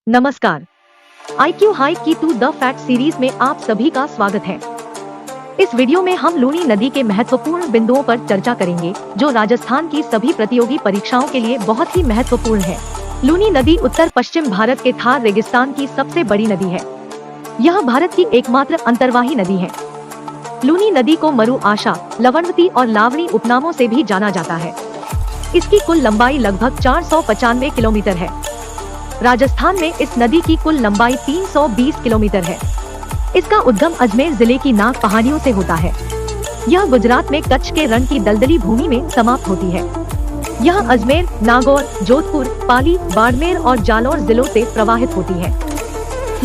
नमस्कार। IQ high की to the fact series में आप सभी का स्वागत है। इस वीडियो में हम लूनी नदी के महत्वपूर्ण बिंदुओं पर चर्चा करेंगे जो राजस्थान की सभी प्रतियोगी परीक्षाओं के लिए बहुत ही महत्वपूर्ण है। लूनी नदी उत्तर पश्चिम भारत के थार रेगिस्तान की सबसे बड़ी नदी है। यह भारत की एकमात्र अंतर्वाही नदी है। लूनी नदी को मरु आशा, लवणवती और लावणी उपनामों से भी जाना जाता है। इसकी कुल लंबाई लगभग 495 किलोमीटर है। राजस्थान में इस नदी की कुल लंबाई 320 किलोमीटर है। इसका उद्गम अजमेर जिले की नाग पहाड़ियों से होता है। यह गुजरात में कच्छ के रण की दलदली भूमि में समाप्त होती है। यह अजमेर, नागौर, जोधपुर, पाली, बाड़मेर और जालौर जिलों से प्रवाहित होती है।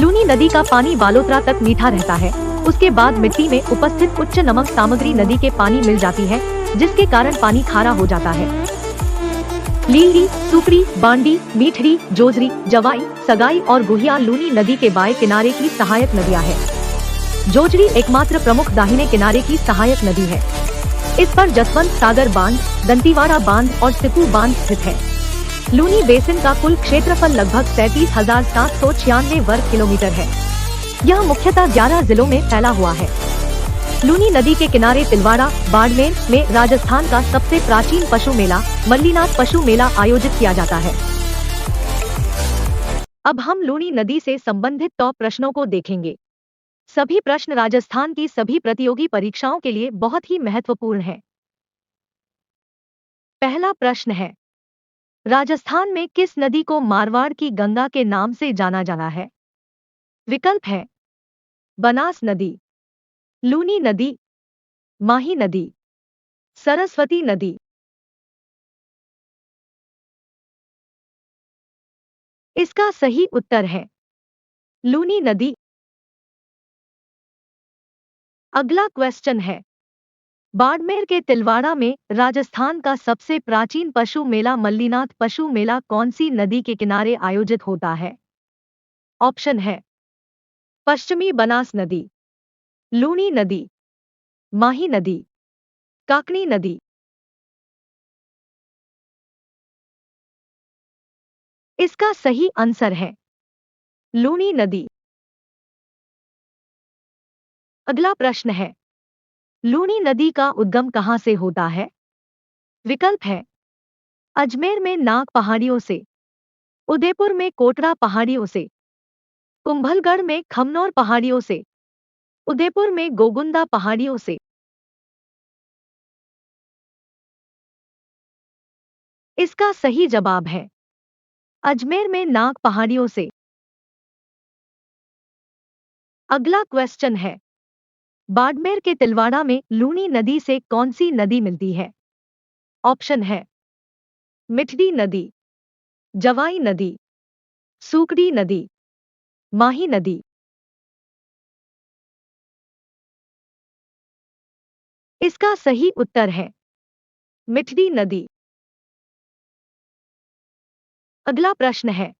लूनी नदी का पानी बालोतरा तक मीठा रहता है। उसके बाद मिट्टी में उपस्थित उच्च नमक सामग्री नदी के पानी मिल जाती है, जिसके कारण पानी खारा हो जाता है। लीली, सुपड़ी, बांडी, मीठड़ी, जोजरी, जवाई, सगाई और गुहिया लूनी नदी के बाएं किनारे की सहायक नदियां हैं। जोजरी एकमात्र प्रमुख दाहिने किनारे की सहायक नदी है। इस पर जसवंत सागर बांध, दंतीवाड़ा बांध और सिपू बांध स्थित है। लूनी बेसिन का कुल क्षेत्रफल लगभग 37,796 वर्ग किलोमीटर है। यह मुख्यतः 11 जिलों में फैला हुआ है। लूनी नदी के किनारे तिलवाड़ा, बाड़मेर में राजस्थान का सबसे प्राचीन पशु मेला मल्लीनाथ पशु मेला आयोजित किया जाता है। अब हम लूनी नदी से संबंधित टॉप प्रश्नों को देखेंगे। सभी प्रश्न राजस्थान की सभी प्रतियोगी परीक्षाओं के लिए बहुत ही महत्वपूर्ण है। पहला प्रश्न है, राजस्थान में किस नदी को मारवाड़ की गंगा के नाम से जाना जाता है? विकल्प है बनास नदी, लूनी नदी, माही नदी, सरस्वती नदी। इसका सही उत्तर है लूनी नदी। अगला क्वेश्चन है, बाड़मेर के तिलवाड़ा में राजस्थान का सबसे प्राचीन पशु मेला मल्लीनाथ पशु मेला कौन सी नदी के किनारे आयोजित होता है? ऑप्शन है पश्चिमी बनास नदी, लूनी नदी, माही नदी, काकनी नदी। इसका सही आंसर है लूनी नदी। अगला प्रश्न है, लूनी नदी का उद्गम कहां से होता है? विकल्प है अजमेर में नाग पहाड़ियों से, उदयपुर में कोटड़ा पहाड़ियों से, कुंभलगढ़ में खमनौर पहाड़ियों से, उदयपुर में गोगुंदा पहाड़ियों से। इसका सही जवाब है अजमेर में नाग पहाड़ियों से। अगला क्वेश्चन है, बाड़मेर के तिलवाड़ा में लूनी नदी से कौन सी नदी मिलती है? ऑप्शन है मिठड़ी नदी, जवाई नदी, सूकड़ी नदी, माही नदी। इसका सही उत्तर है मिठड़ी नदी। अगला प्रश्न है,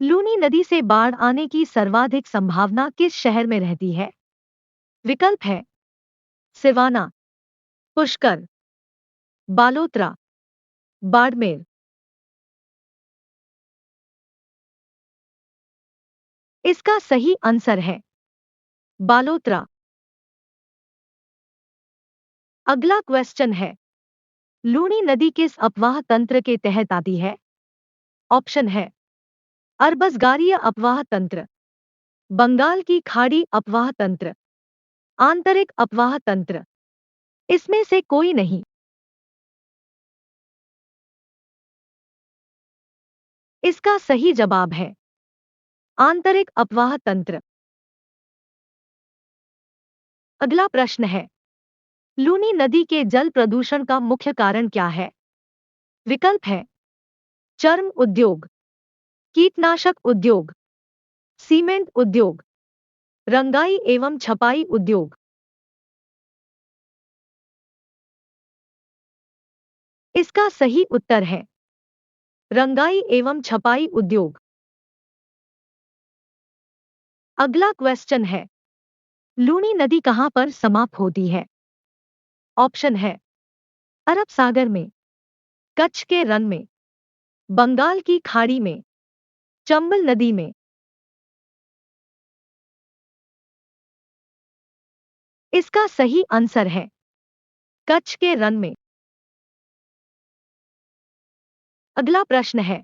लूनी नदी से बाढ़ आने की सर्वाधिक संभावना किस शहर में रहती है? विकल्प है सिवाना, पुष्कर, बालोतरा, बाड़मेर। इसका सही आंसर है बालोतरा। अगला क्वेश्चन है, लूनी नदी किस अपवाह तंत्र के तहत आती है? ऑप्शन है अरबसगारिय अपवाह तंत्र, बंगाल की खाड़ी अपवाह तंत्र, आंतरिक अपवाह तंत्र। इसमें से कोई नहीं। इसका सही जवाब है आंतरिक अपवाह तंत्र। अगला प्रश्न है, लूनी नदी के जल प्रदूषण का मुख्य कारण क्या है? विकल्प है चर्म उद्योग, कीटनाशक उद्योग, सीमेंट उद्योग, रंगाई एवं छपाई उद्योग। इसका सही उत्तर है रंगाई एवं छपाई उद्योग। अगला क्वेश्चन है, लूनी नदी कहां पर समाप्त होती है? ऑप्शन है अरब सागर में, कच्छ के रण में, बंगाल की खाड़ी में, चंबल नदी में। इसका सही आंसर है कच्छ के रण में। अगला प्रश्न है,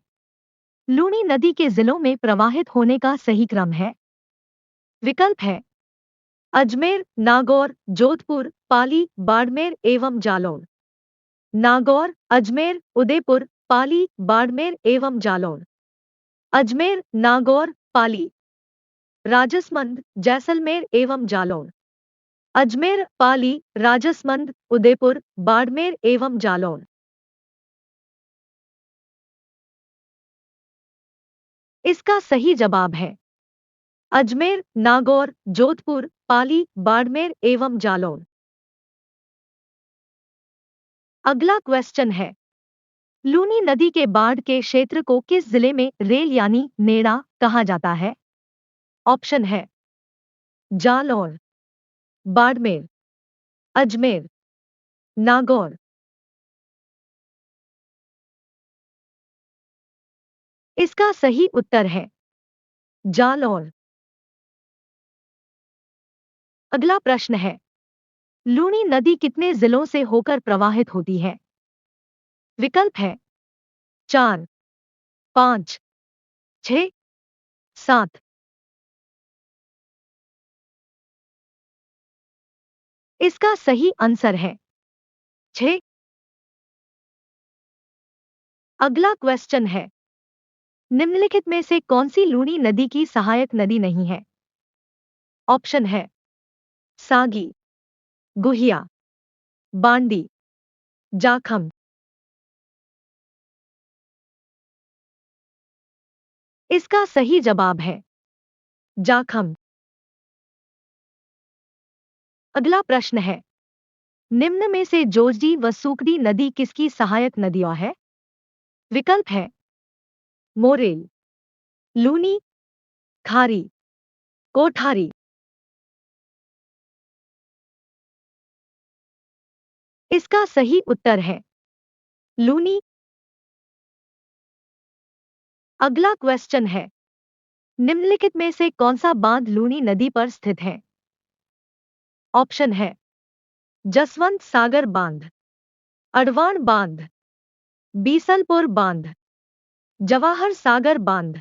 लूनी नदी के जिलों में प्रवाहित होने का सही क्रम है। विकल्प है अजमेर, नागौर, जोधपुर, पाली, बाड़मेर एवं जालौर। नागौर, अजमेर, उदयपुर, पाली, बाड़मेर एवं जालौर। अजमेर, नागौर, पाली, राजसमंद, जैसलमेर एवं जालौर। अजमेर, पाली, राजसमंद, उदयपुर, बाड़मेर एवं जालौर। इसका सही जवाब है अजमेर, नागौर, जोधपुर, पाली, बाड़मेर एवं जालौर। अगला क्वेश्चन है, लूनी नदी के बाढ़ के क्षेत्र को किस जिले में रेल यानी नेड़ा कहा जाता है? ऑप्शन है जालौर, बाड़मेर, अजमेर, नागौर। इसका सही उत्तर है जालौर। अगला प्रश्न है, लूनी नदी कितने जिलों से होकर प्रवाहित होती है? विकल्प है 4, 5, 6, 7। इसका सही आंसर है 6। अगला क्वेश्चन है, निम्नलिखित में से कौन सी लूनी नदी की सहायक नदी नहीं है? ऑप्शन है सागी, गुहिया, बांडी, जाखम। इसका सही जवाब है जाखम। अगला प्रश्न है, निम्न में से जोजडी व सूकडी नदी किसकी सहायक नदियां है? विकल्प है मोरेल, लूनी, खारी, कोठारी। इसका सही उत्तर है लूनी। अगला क्वेश्चन है, निम्नलिखित में से कौन सा बांध लूनी नदी पर स्थित है? ऑप्शन है जसवंत सागर बांध, अडवाण बांध, बीसलपुर बांध, जवाहर सागर बांध।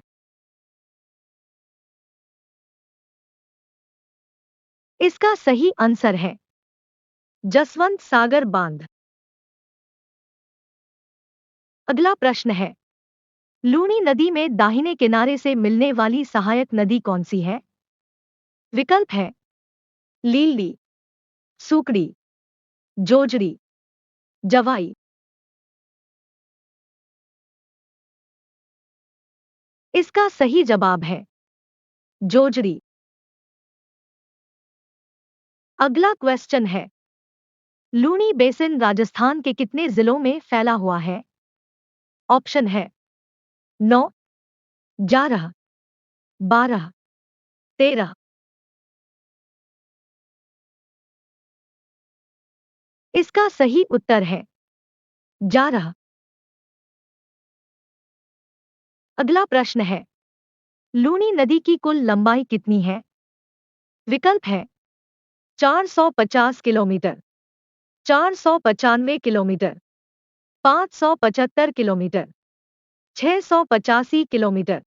इसका सही आंसर है जसवंत सागर बांध। अगला प्रश्न है, लूनी नदी में दाहिने किनारे से मिलने वाली सहायक नदी कौन सी है? विकल्प है लीली, सूकड़ी, जोजड़ी, जवाई। इसका सही जवाब है जोजड़ी। अगला क्वेश्चन है, लूनी बेसिन राजस्थान के कितने जिलों में फैला हुआ है? ऑप्शन है 9, 11, 12, 13। इसका सही उत्तर है 11। अगला प्रश्न है, लूनी नदी की कुल लंबाई कितनी है? विकल्प है 450 किलोमीटर, 495 किलोमीटर, 575 किलोमीटर, 685 किलोमीटर।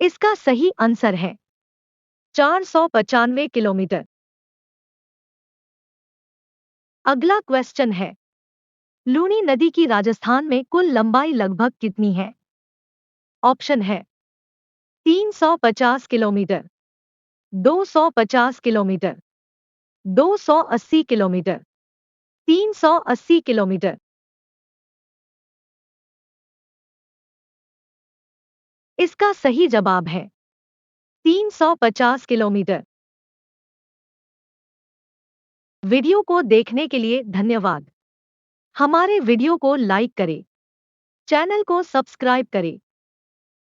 इसका सही आंसर है 495 किलोमीटर। अगला क्वेश्चन है, लूनी नदी की राजस्थान में कुल लंबाई लगभग कितनी है? ऑप्शन है 350 किलोमीटर, 250 किलोमीटर, 280 किलोमीटर, 380 किलोमीटर। इसका सही जवाब है 350 किलोमीटर। वीडियो को देखने के लिए धन्यवाद। हमारे वीडियो को लाइक करें, चैनल को सब्सक्राइब करें।